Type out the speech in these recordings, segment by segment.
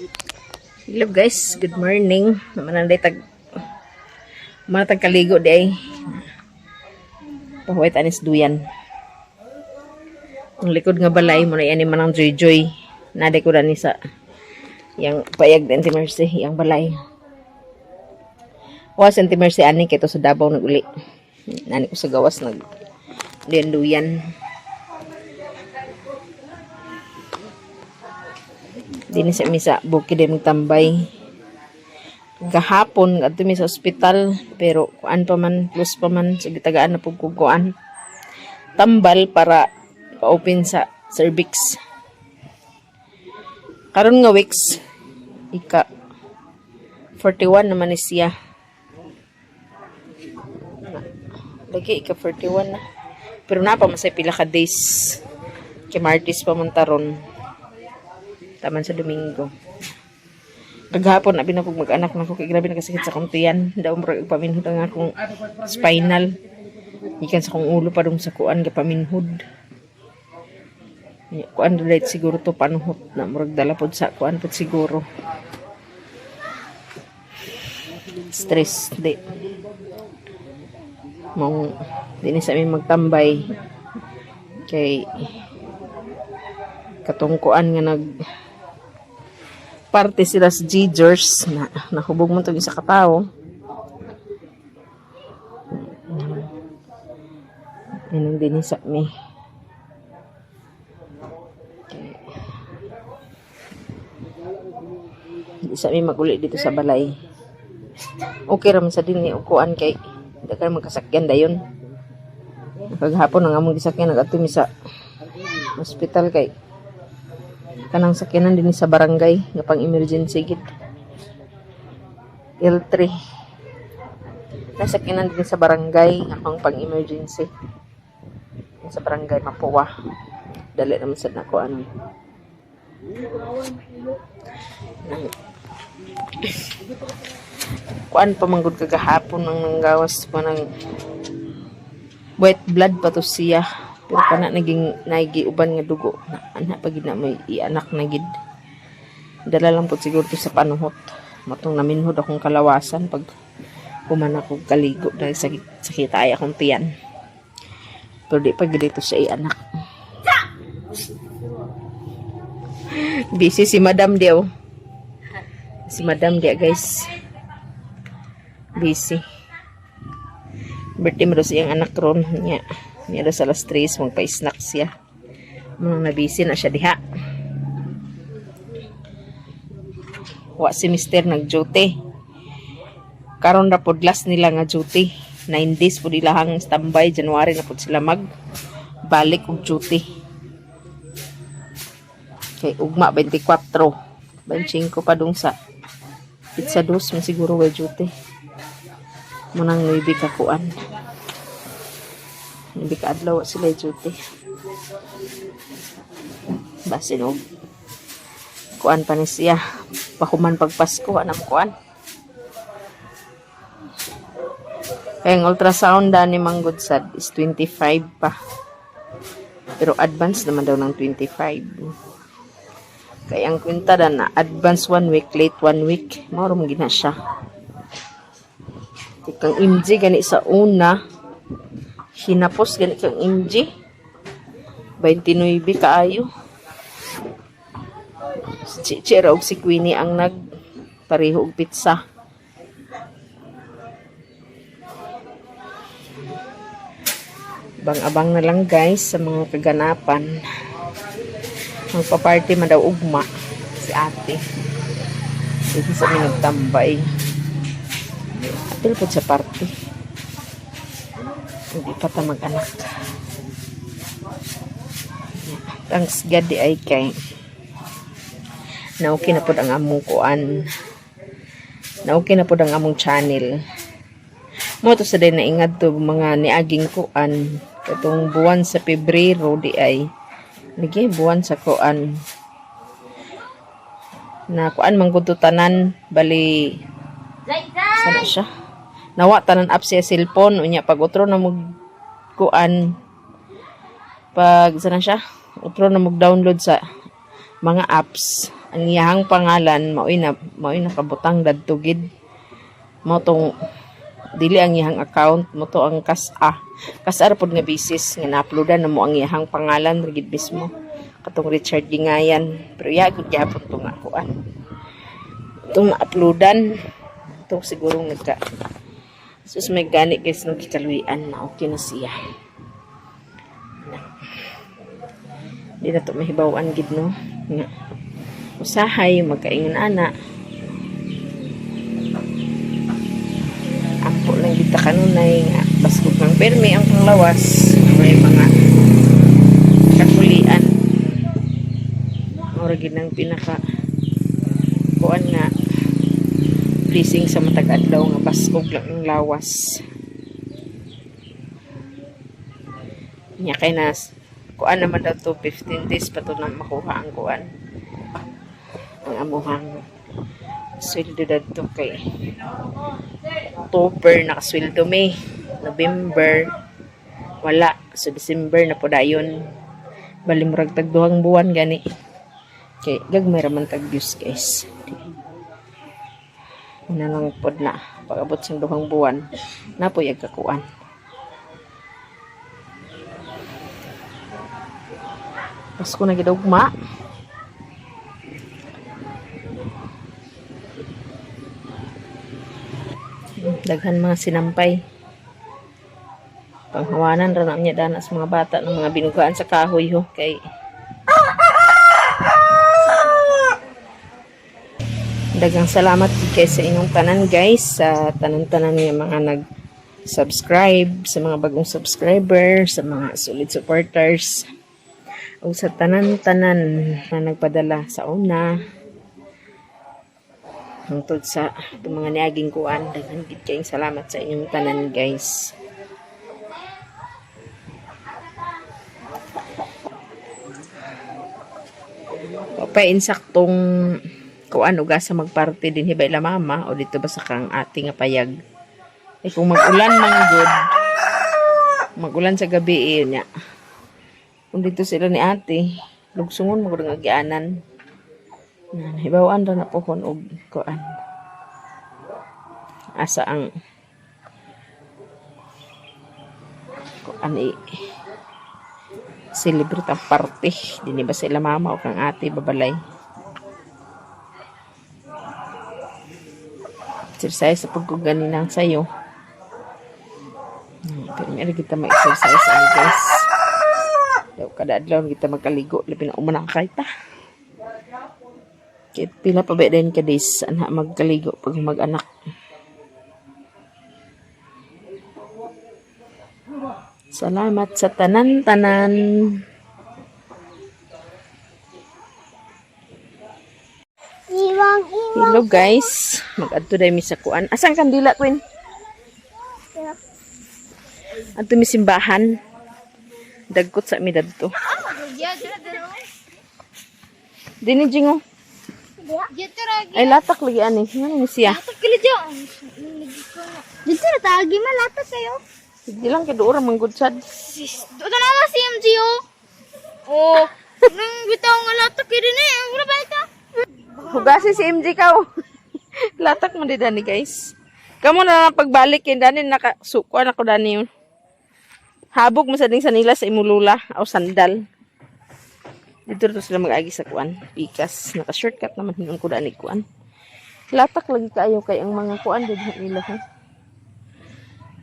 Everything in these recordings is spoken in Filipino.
Hello guys, good morning. Manatag kaligo di ay. Pahuwit anis duyan. Ang likod nga balay mo na yan manang joy-joy. Naday ko ni sa yang payag din si Mercy, yang balay. Was si Mercy ani kito sa Davao naguli. Nani ko sa gawas nag duyan. Dini sa misa bukid din magtambay. Gahapon adto mi sa ospital pero kuan pa man plus pa man sige tagaan na pug kuan tambal para pa-open sa cervix. Karon nga weeks ika 41 naman ni siya. Lagi ika 41 na. Pero na pa masay pila ka days. Kay Martis pa man taron. Taman sa Domingo. Kaghapon abi na kog mag-anak nako kay grabe nakasakit sa akong tiyan. Daw murag paminhod ang akong spinal. Ikan sa akong ulo padung sa kuan ga paminhod. Kuan relate siguro to panuhot na murag dala pod sa kuan pod siguro. Stress di. Mong dinhi sa amin magtambay kay katong kuan nga nag parte sila sa G-Jers na nahubog mo ito isa katao. Inong din sa mi. Di sa mi maguli dito sa balay. Okay raman sa din ni ukuan kay hindi ka magkasakyan dayon. Kaghapon ang among gisakyan nagadto mi sa hospital kay kanang sakyanan din sa barangay nga pang emergency gid. L3 nasakyanan din sa barangay nga pang emergency sa barangay Mapua. Dali naman sa nako ano. Kuan pa manggod kagahapon nang nanggawas pa ng white blood pa to siya. Pero kana naging naigiuban nga dugo na anak pagid na may ianak na gid. Dala lang pud siguro to sa panuhot. Matong naminhod akong kalawasan pag humana ko kaligo dahil sakit ay akong tiyan. Pero di pagid ito sa ianak. Busy si Madam Dio. Si Madam Dia guys. Busy. Birthday mo daw siyang anak ron niya. Niya daw sa alas 3 magpa-snack siya. Mga nabisi na siya diha. Wa si Mr. nag-duty. Karon na pod last nila nga duty. 9 days po ilahang standby. January na pod sila balik og duty. Kay ugma 24. 25 pa dung sa pizza dos man siguro way duty. Munang 9 ka kuan. Hindi ka adlaw sila duty. Basin og kuan pa ni siya. Pahuman pag Pasko anam kuan. Kaya ang ultrasound ni manggod sad is 25 pa. Pero advance naman daw ng 25. Kaya ang kwenta na advance 1 week, late 1 week. Mauro gina siya. Kang MG gani sa una. Hinapos gani kang MG 29 kaayo. Si Chira og si Queenie ang nagpareho og pizza. Abang-abang na lang guys sa mga kaganapan. Magpa-party man daw ugma si ate. Dito sa mga nagtambay. Apil po sa party. Hindi pa ta mag-anak. Thanks God di ay kay na-okay na po ang among kuan. Na-okay na po ang among channel. Mo to sa day na ingad to mga niaging kuan. Katong buwan sa Pebrero di ay lagi buwan sa kuan. Na kuan manggod tanan bali sana siya. Nawa tanan app siya cellphone unya pag utro na mo kuan pag sana siya utro na mo download sa mga apps Ang iyahang pangalan mao'y nakabutang dadto gid. Mao tong dili ang iyahang account mo to ang kasar pod nga bisis nga na-uploadan na mo ang iyahang pangalan gid mismo katong Richard Gingayan, pero iya gud gyapon to nga kuan itong na-uploadan to siguro sus may gani guys no gikaluyan na okay na siya. Di na to mahibawan gid no nga usahay magkaingon ana ampo lang kita kanunay nga baskog ng permi ang panglawas may mga kakulian ora gid nang pinaka kuan nga blessing sa matag adlaw nga baskog lang ang lawas nya kay nas kuan naman daw to 15 days pa to nang makuha ang kuan ang amuhang sweldo dadto kay October nakasweldo May, November wala, so December na po dayon bali murag tag duhang buwan gani kay gagmay raman tag views guys una lang pod na pag-abot sa duhang buwan na po yung kakuan Pasko na gidugma daghan mga sinampay panghawanan ra na niya dana sa mga bata ng mga binugaan sa kahoy ho kay daghang salamat kay sa inyong tanan guys sa tanan-tanan nga mga nag-subscribe sa mga bagong subscriber sa mga solid supporters o sa tanan-tanan na nagpadala sa una hangtod sa mga niaging kuan daghan gid kayong salamat sa inyong tanan guys. Pa insaktong kuan uga sa magparte din hibay la mama o dito ba sa kang ate nga payag. Kung mag-ulan man good. Mag-ulan sa gabi nya. Kung dito sila ni ate, lugsungon mo nga gianan. Hibawan ra na pohon og kuan. Asa ang kuan celebrate ang party. Dini ba sila mama o kang ate babalay. Exercise sa pagkuganinang sayo. Pero meron kita mag-exercise ano guys. Daw kada adlaw kita magkaligo. Labi na umanang kahit Kit pila pa ba din ka days ana magkaligo pag mag-anak. Salamat sa tanan-tanan. Hello guys, mag-adto dai mi sa kuan. Asang kandila Queen? Adto mi simbahan. Dagkot sa mi dadto. Dini jingo. Ay latak lagi ani. Ngano ni siya? Latak kili diyan. Dito na tagi malatak kayo. Sige lang kay doora manggod sad. Ito na nga si MGO. Oh, nang bitaw nga latak kay din eh. Wala ba ito? Hugasi si MJ ka. Latak man di dani guys. Kamo na pagbalik kay dani nakasukuan ako dani yun. Habog mo sa ding sanila sa imulula o sandal. Dito to sila mag-agi sa kuan. Pikas. Naka-shortcut naman hinong ko dani kuan. Latak lagi kayo kay ang mga kuan dito nila. Ha?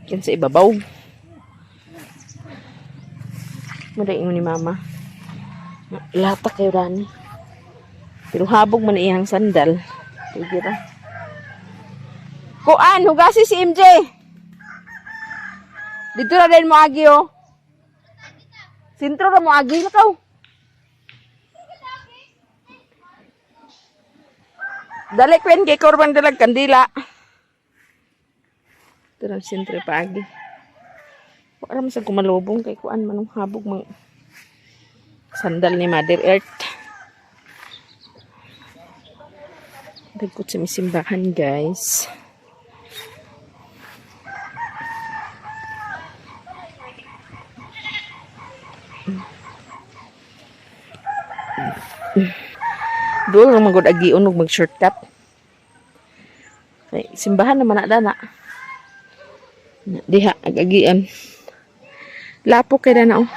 Yan sa ibabaw. Madaing mo ni mama. Latak kayo dani. Pero habog man iyang sandal. Sige ra. Kuan, hugasi si MJ. Dito na din mo agi oh. Sintro ra mo agi lakaw. Dali kwen kay korban dalag kandila. Ito sintro pa agi. Para masag kumalubong kay kuan manong habog mang sandal ni Mother Earth. Dagkot sa misimbahan guys. Doon lang magod agiun ug mag-shortcut. Ay, simbahan naman na dana. Diha agagian. Lapok kay dana oh.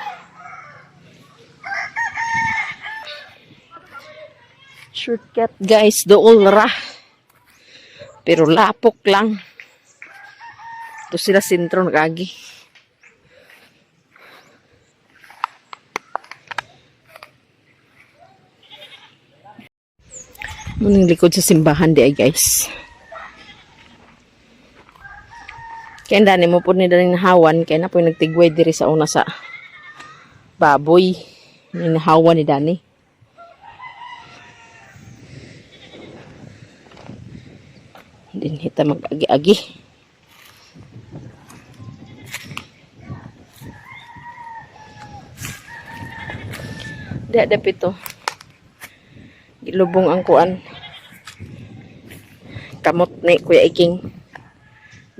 Shortcut guys, dool ra. Pero lapok lang. Ito sila sentro nagagi. Munang likod sa simbahan di ay guys. Kaya dani mo po ni daling nahawan. Kaya na po yung nagtigway diri sa una sa baboy. Yung nahawan ni Dani. Din hita mag-agi-agi. Dadap ito. Gilubong ang kuan. Kamot ni Kuya Iking.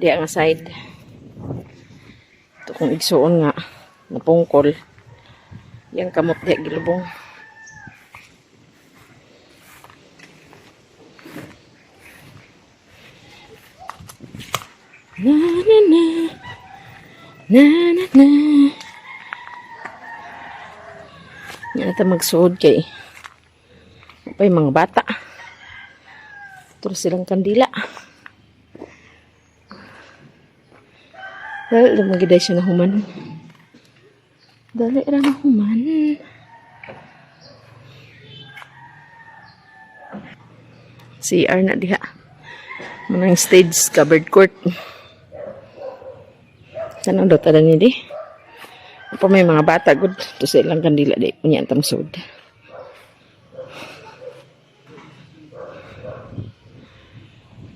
Diya nga side. Ito kung igsuon nga. Napungkol. Yang kamot diya gilubong. Na na na. Na na na. Yan ata magsuod kay. Apa yung mga bata. Terus silang kandila. Dali lang magiday siya na human. Dali lang na human. CR na diha. Manang stage covered court. Sana daw talang ni di. Apa may mga bata good. Terus silang kandila di. Punya antang sud.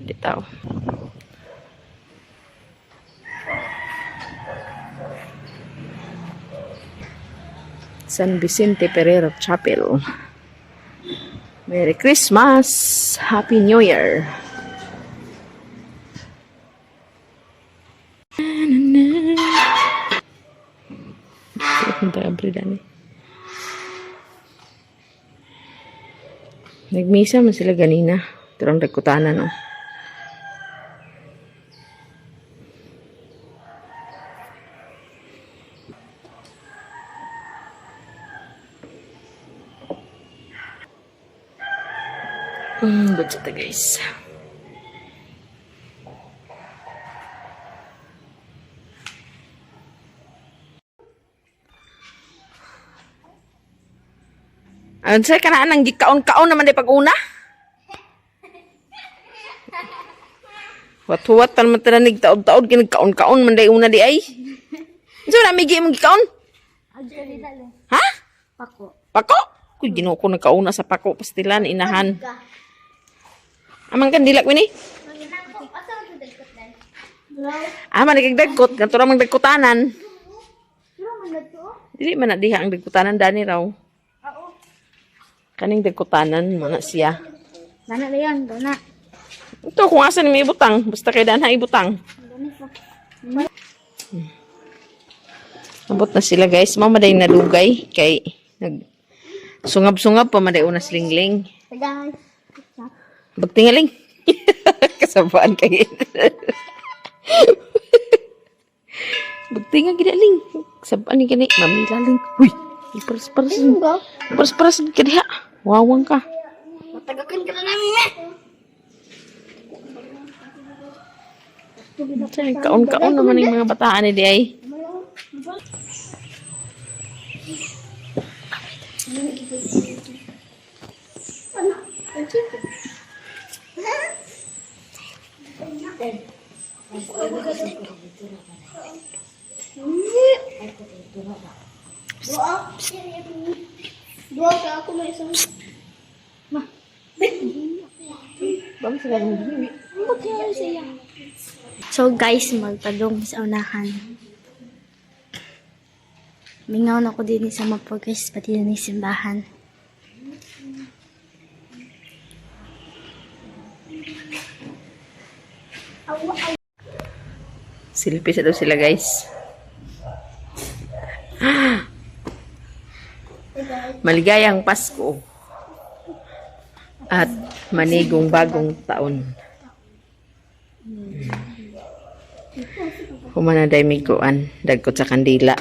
Di tao. San Vicente Ferrer Chapel. Merry Christmas! Happy New Year! Nagmisa man sila ganina. Turang nagkutanan oh. Budget guys. Ano sa kana nang gikaon-kaon naman day pag-una? Wat-wat tan man tanig taod-taod kinagkaon-kaon man day una di ay. So na migi mong gikaon? Ha? Pako. Pako? Kuy Ginoo ko nagkauna sa pako pastilan inahan. Amang kandila ko ni? Man nagdagkot, kanto ra mang dagkutanan. Dili man na diha ang dagkutanan dani raw. Kaning dagkutanan mo na siya. Dana na yan, dana. Ito kung asan may ibutang, basta kay dana ibutang. Abot na sila guys, mamaday na dugay kay nag sungab-sungab pa maday una slingling. Guys. Bagtingaling. Kasabaan kay. Bagtinga gidaling. Kasabaan ni kani mamilaling. Uy, paras-paras. Paras-paras kadiha. Wawang ka. Matagakan ka na namin eh. Kaon-kaon naman yung mga bataan ni di ay. Dua ka ako may isang. So guys, magpadong sa unahan. Mingaw na ko din sa mag-progress pati na ng simbahan. Silpi sa daw sila guys. Maligayang Pasko. At manigong bagong taon. Humana day miguan, dagkot sa kandila.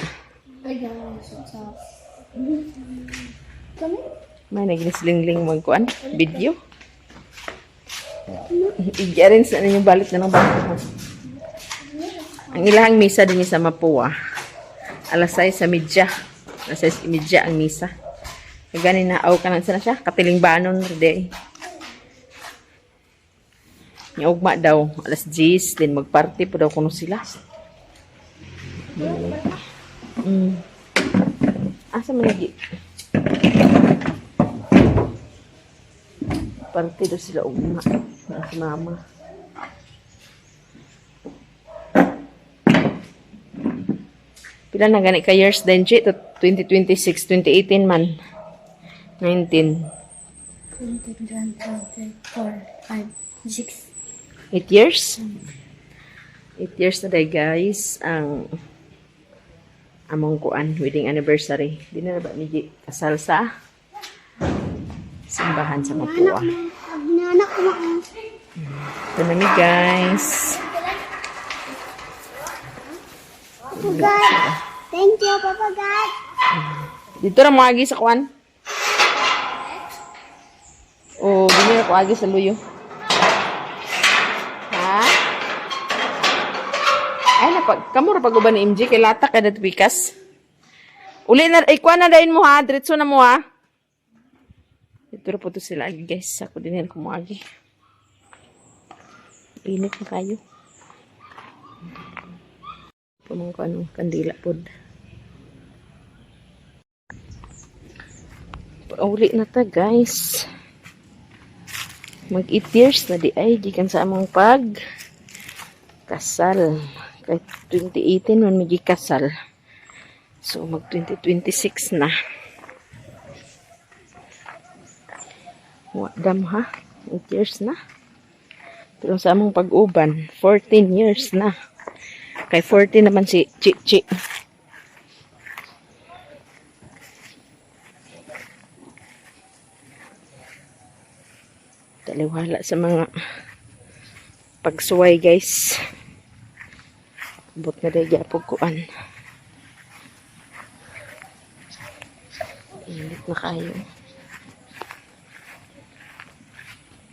May naginisling-ling magkuan, video. Iyarin sa ninyo balik na ng bangko mo. Ang ilahang misa din sa Mapua. Alas 6:30. Alas 6:30 ang misa. Gani na aw kanan sana siya, katiling banon day. Nya ugma daw alas 10 din magparty po daw kuno sila. Asa man lagi? Party daw sila ugma. Si mama. Pila na gani ka years din, G? 2026, 2018 man. 19. 20, 24, 5, 6. 8 years? 8 years na day, guys. Ang among kuan, wedding anniversary. Di na ba ni kasal sa simbahan sa Mapua. Anak mo. Ito na mi, guys. Papa God. Thank you, Papa God. Dito na mo agi sa kuan. O, dito na ko agi sa luyo. Ha? Ay, kamura pag-uban ni MJ, kay lata ka dat pikas. Uli na, kuan na dahin mo ha, diretso na mo ha. Dito na po to sila agi, guys. Ako din yan kumagi. Init na kayo. Pumang ko anong kandila po. Pauli na ta, guys. Mag 8 years na di ay gikan sa among pag kasal. Kay 2018 man may kasal. So mag 2026 na. Wadam ha. 8 years na. Pero sa among pag-uban 14 years na. Kay 14 naman si Chichi. Taliwala sa mga pagsuway, guys. Bot na day gyapon kuan. Init na kayo.